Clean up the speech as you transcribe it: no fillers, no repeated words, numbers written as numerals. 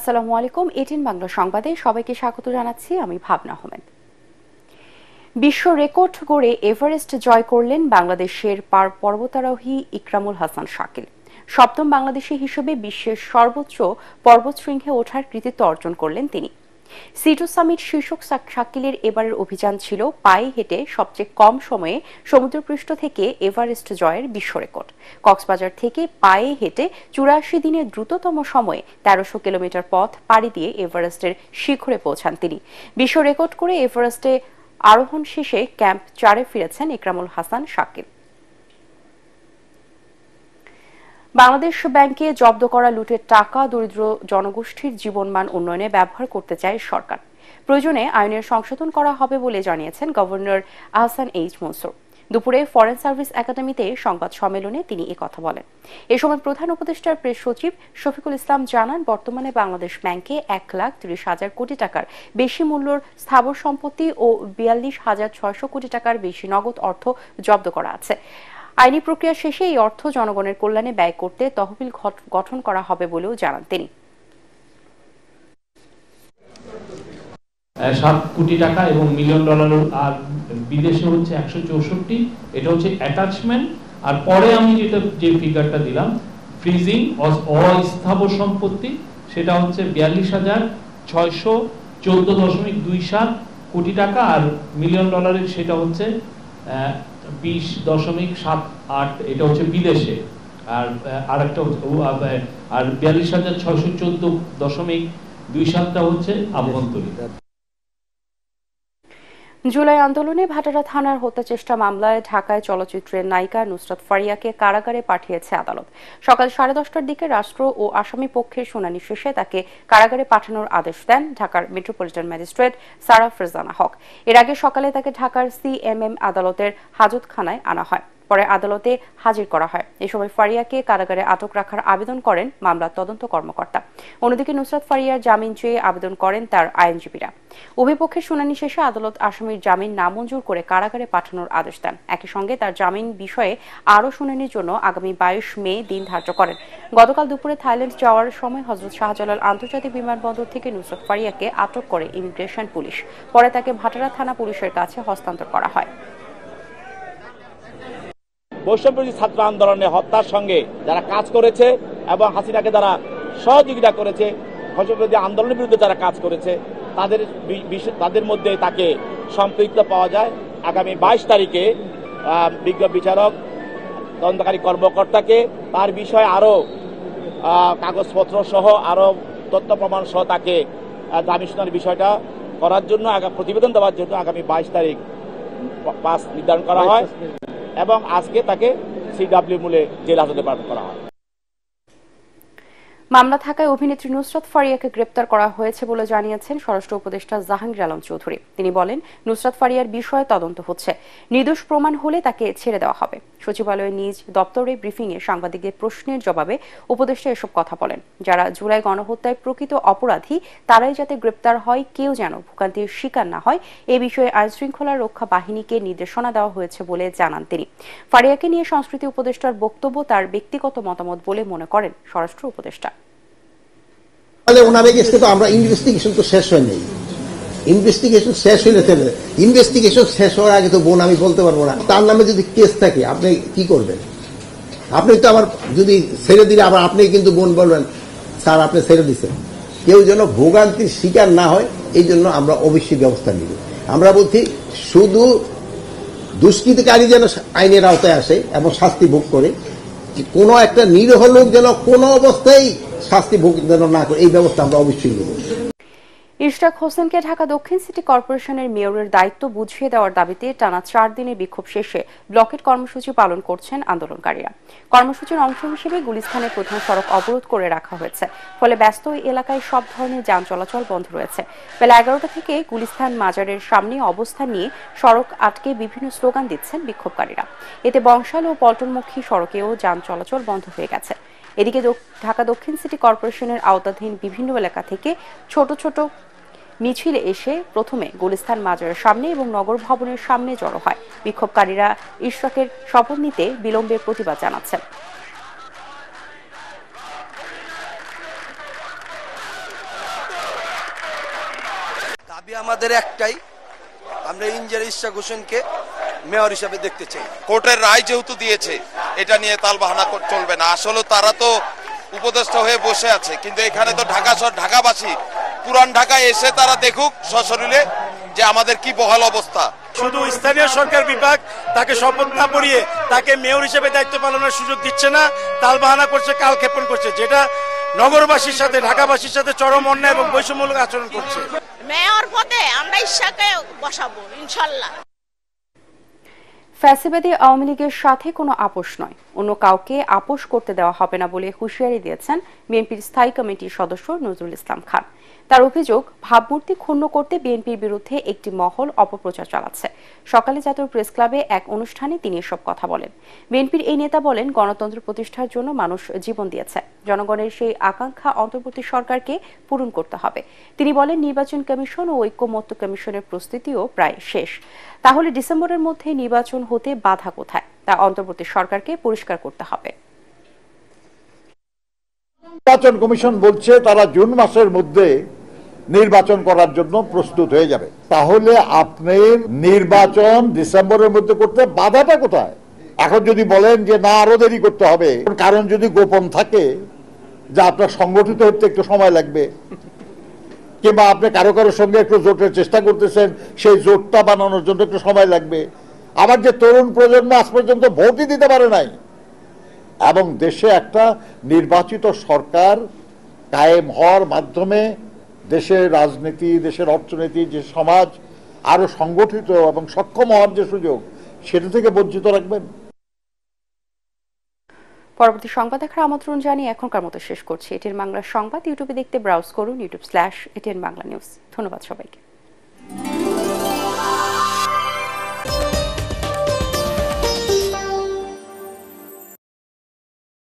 আসসালামু আলাইকুম। 18 বাংলা সংবাদে সবাইকে স্বাগত জানাচ্ছি আমি ভাবনা আহমেদ। বিশ্ব রেকর্ড গড়ে এভারেস্ট জয় করলেন বাংলাদেশের পর্বতারোহী ইকরামুল হাসান শাকিল। সপ্তম বাংলাদেশী হিসেবে বিশ্বের সর্বোচ্চ পর্বতশৃঙ্গে ওঠার কৃতিত্ব অর্জন করলেন তিনি। সি2 সামিট শীর্ষক শাকিলের এবারের অভিযান ছিল পায়ে হেঁটে সবচেয়ে কম সময়ে সমুদ্রপৃষ্ঠ থেকে এভারেস্ট জয়ের বিশ্ব রেকর্ড। কক্সবাজার থেকে পায়ে হেঁটে 84 দিনের দ্রুততম সময়ে 1300 কিলোমিটার পথ পাড়ি দিয়ে এভারেস্টের শিখরে পৌঁছান তিনি। বিশ্ব রেকর্ড করে এভারেস্টে আরোহণ শেষে ক্যাম্প 4-এ ফিরেছেন ইকরামুল হাসান শাকিল। বাংলাদেশ ব্যাংকে জব্দ করা লুটের টাকা দরিদ্র জনগোষ্ঠীর জীবনমান উন্নয়নে ব্যবহার করতে চায় সরকার। প্রয়োজনে আইনের সংশোধন করা হবে বলে জানিয়েছেন গভর্নর আহসান এইচ মনসুর। দুপুরে ফরেন সার্ভিস একাডেমিতে সংবাদ সম্মেলনে তিনি কথা বলেন। এ সময় প্রধান উপদেষ্টার প্রেস সচিব শফিকুল ইসলাম জানান, বর্তমানে বাংলাদেশ ব্যাংকে 1,30,000 কোটি টাকার বেশি মূল্যের স্থাবর সম্পত্তি ও 42,600 কোটি টাকার বেশি নগদ অর্থ জব্দ করা আছে। আইনি প্রক্রিয়া শেষে এই অর্থ জনগণের কল্যাণে ব্যয় করতে তহবিল গঠন করা হবে বলেও জানান তিনি। 7 কোটি টাকা এবং $1 মিলিয়ন, আর বিদেশে হচ্ছে 164। এটা হচ্ছে অ্যাটাচমেন্ট। আর পরে আমি যে ফিগারটা দিলাম ফ্রিজিং অস্থাবর সম্পত্তি, সেটা হচ্ছে 42,614.27 কোটি টাকা, আর $1 মিলিয়ন সেটা হচ্ছে 20.78। এটা হচ্ছে বিদেশে। আর আরেকটা আর 42,614.27 হচ্ছে আভ্যন্তরীণ। জুলাই আন্দোলনে ভাটারা থানার হত্যা চেষ্টা মামলায় ঢাকায় চলচ্চিত্রের নায়িকা নুসরাত ফারিয়াকে কারাগারে পাঠিয়েছে আদালত। সকাল 10:30টার দিকে রাষ্ট্র ও আসামি পক্ষের শুনানি শেষে তাকে কারাগারে পাঠানোর আদেশ দেন ঢাকার মেট্রোপলিটন ম্যাজিস্ট্রেট সারা ফেরজানা হক। এর আগে সকালে তাকে ঢাকার সিএমএম আদালতের হাজতখানায় আনা হয়, পরে আদালতে হাজির করা হয়। এ সময় ফারিয়াকে কারাগারে আটক রাখার আবেদন করেন মামলার তদন্ত কর্মকর্তা। অন্যদিকে নুসরাত ফারিয়ার জামিন চেয়ে আবেদন করেন তার আইনজীবীরা। উভয় পক্ষের শুনানি শেষে আদালত আসামির জামিন নামঞ্জুর করে কারাগারে পাঠানোর আদেশ দেন। একই সঙ্গে তার জামিন বিষয়ে আরও শুনানির জন্য আগামী 22 মে দিন ধার্য করেন। গতকাল দুপুরে থাইল্যান্ড যাওয়ার সময় হযরত শাহজালাল আন্তর্জাতিক বিমানবন্দর থেকে নুসরাত ফারিয়াকে আটক করে ইমিগ্রেশন পুলিশ। পরে তাকে ভাটারা থানা পুলিশের কাছে হস্তান্তর করা হয়। বৈষম্যবিরোধী ছাত্র আন্দোলনে হত্যার সঙ্গে যারা কাজ করেছে এবং হাসিনাকে যারা সহযোগিতা করেছে, বৈষম্যবিরোধী আন্দোলনের বিরুদ্ধে যারা কাজ করেছে, তাদের মধ্যে তাকে সম্পৃক্ত পাওয়া যায়। আগামী 22 তারিখে বিজ্ঞ বিচারক তদন্তকারী কর্মকর্তাকে তার বিষয়ে আরো কাগজপত্র সহ আরো তথ্য প্রমাণ সহ তাকে জামিন শুনানির বিষয়টা করার জন্য প্রতিবেদন দেওয়ার জন্য আগামী 22 তারিখ 5 নির্ধারণ করা হয় এবং আজকে তাকে সিডব্লিউ মূলে জেল হাজতে পাঠানো করা হয়। মামলা থাকায় অভিনেত্রী নুসরাত ফারিয়াকে গ্রেপ্তার করা হয়েছে বলে জানিয়েছেন স্বরাষ্ট্র উপদেষ্টা জাহাঙ্গীর আলম চৌধুরী। তিনি বলেন, নুসরাত ফারিয়ার বিষয়ে তদন্ত হচ্ছে, নির্দোষ প্রমাণ হলে তাকে ছেড়ে দেওয়া হবে। সচিবালয়ের নিজ দপ্তরে ব্রিফিংয়ে সাংবাদিকদের প্রশ্নের জবাবে উপদেষ্টা এসব কথা বলেন। যারা জুলাই গণহত্যায় প্রকৃত অপরাধী তারাই যাতে গ্রেপ্তার হয়, কেউ যেন ভোগান্তির শিকার না হয়, এ বিষয়ে আইনশৃঙ্খলা রক্ষা বাহিনীকে নির্দেশনা দেওয়া হয়েছে বলে জানান তিনি। ফারিয়াকে নিয়ে সংস্কৃতি উপদেষ্টার বক্তব্য তার ব্যক্তিগত মতামত বলে মনে করেন স্বরাষ্ট্র উপদেষ্টা। ওনারে গেছে তো আমরা ইনভেস্টিগেশন তো শেষ হয় নাই, ইনভেস্টিগেশন শেষ হইলে ইনভেস্টিগেশন শেষ হওয়ার আগে তো বোন আমি বলতে পারবো না। তার নামে যদি কেস থাকে আপনি কি করবেন? আপনি তো আবার যদি ছেড়ে দিলে আবার আপনি কিন্তু বোন বলবেন স্যার আপনি ছেড়ে দিচ্ছেন। কেউ যেন ভোগান্তির শিকার না হয় এই জন্য আমরা অবশ্যই ব্যবস্থা নিব। আমরা বলছি শুধু দুষ্কৃতিকারী যেন আইনের আওতায় আসে এবং শাস্তি ভোগ করে, কোনো একটা নিরীহ লোক যেন কোনো অবস্থায় শাস্তি ভোগ যেন না করে, এই ব্যবস্থা আমরা অবশ্যই নেব। ইশরাক হোসেনকে ঢাকা দক্ষিণ সিটি কর্পোরেশনের মেয়রের দায়িত্ব বুঝিয়ে দেওয়ার দাবিতে টানা 4 দিনের বিক্ষোভ শেষে ব্লকেট কর্মসূচি পালন করছেন আন্দোলনকারীরা। কর্মসূচির অংশ হিসেবে গুলিস্তানের প্রধান সড়ক অবরোধ করে রাখা হয়েছে, ফলে ব্যস্ত ওই এলাকায় সব ধরনের যান চলাচল বন্ধ রয়েছে। বেলা 11টা থেকে গুলিস্তান মাজারের সামনে অবস্থান নিয়ে সড়ক আটকে বিভিন্ন স্লোগান দিচ্ছেন বিক্ষোভকারীরা। এতে বংশাল ও পল্টনমুখী সড়কেও যান চলাচল বন্ধ হয়ে গেছে। এদিকে ঢাকা দক্ষিণ সিটি কর্পোরেশনের আওতাধীন বিভিন্ন এলাকা থেকে ছোট ছোট মিছিলে এসে প্রথমে গুলিস্তান মাজারের সামনে এবং নগর ভবনের সামনে জড়ো হয়। বিক্ষোভকারীরা ইশরাকের শপথ নিতে বিলম্বের প্রতিবাদ জানাচ্ছেন। আমাদের একটাই, আমরা ইঞ্জিনিয়ার ইশরাক হোসেনকে মেয়র হিসাবে দেখতে চাই। কোর্টের রায় যেহেতু দিয়েছে, এটা নিয়ে তালবাহানা চলবে না। আসলে তারা তো উপদেষ্টা হয়ে বসে আছে, কিন্তু এখানে তো ঢাকাবাসী পুরান ঢাকায় এসে তারা দেখুক সশরীরে যে আমাদের কি বহাল অবস্থা। শুধু স্থানীয় সরকার বিভাগ তাকে শপথ না পড়িয়ে তাকে মেয়র হিসেবে দায়িত্ব পালনের সুযোগ দিচ্ছে না, তালবাহানা করছে, কালক্ষেপণ করছে, যেটা নগরবাসীর সাথে ঢাকাবাসীর সাথে চরম অন্যায় এবং বৈষম্যমূলক আচরণ করছে। মেয়র পদে আমরা ইশরাককে বসাবো ইনশাআল্লাহ। ফ্যাসিবাদী আওয়ামী লীগের সাথে কোনো আপোষ নয়, অন্য কাউকে আপোষ করতে দেওয়া হবে না বলে হুঁশিয়ারি দিয়েছেন বিএনপির স্থায়ী কমিটির সদস্য নজরুল ইসলাম খান। তার অভিযোগ, ভাবমূর্তি ক্ষুণ্ণ করতে বিএনপির বিরুদ্ধে একটি মহল অপপ্রচার চালাচ্ছে। সকালে জাতীয় প্রেস ক্লাবে এক অনুষ্ঠানে তিনি এসব কথা বলেন। বিএনপির এই নেতা বলেন, গণতন্ত্র প্রতিষ্ঠার জন্য মানুষ জীবন দিয়েছে, জনগণের সেই আকাঙ্ক্ষা অন্তর্বর্তী সরকারকে পূরণ করতে হবে। তিনি বলেন, নির্বাচন কমিশন ও ঐক্যমত্য কমিশনের প্রস্তুতিও প্রায় শেষ। তাহলে ডিসেম্বরের মধ্যে নির্বাচন হতে বাধা কোথায়, তা অন্তর্বর্তী সরকারকে পরিষ্কার করতে হবে। নির্বাচন কমিশন বলছে তারা জুন মাসের মধ্যে নির্বাচন করার জন্য প্রস্তুত হয়ে যাবে। তাহলে আপনার নির্বাচন ডিসেম্বরের মধ্যে করতে বাধাটা কোথায়? এখন যদি বলেন যে না আরো দেরি করতে হবে, কারণ যদি গোপন থাকে যে আপনার সংগঠিত হতে একটু সময় লাগবে, কিংবা আপনি কারো কারোর সঙ্গে একটু জোটের চেষ্টা করতেছেন, সেই জোটটা বানানোর জন্য একটু সময় লাগবে। আবার যে তরুণ প্রজন্ম আজ পর্যন্ত ভোটই দিতে পারে নাই, এবং দেশে একটা নির্বাচিত সরকার কায়েম হওয়ার মাধ্যমে দেশের রাজনীতি, দেশের অর্থনীতি, যে সমাজ আরো সংগঠিত এবং সক্ষম হওয়ার যে সুযোগ, সেটা থেকে বঞ্চিত রাখবেন। পরবর্তী সংবাদ দেখার আমন্ত্রণ জানিয়ে এখনকার মতো শেষ করছি। এটিএন বাংলার সংবাদ ইউটিউবে দেখতে ব্রাউজ করুন youtube/ATN Bangla News। ধন্যবাদ সবাইকে।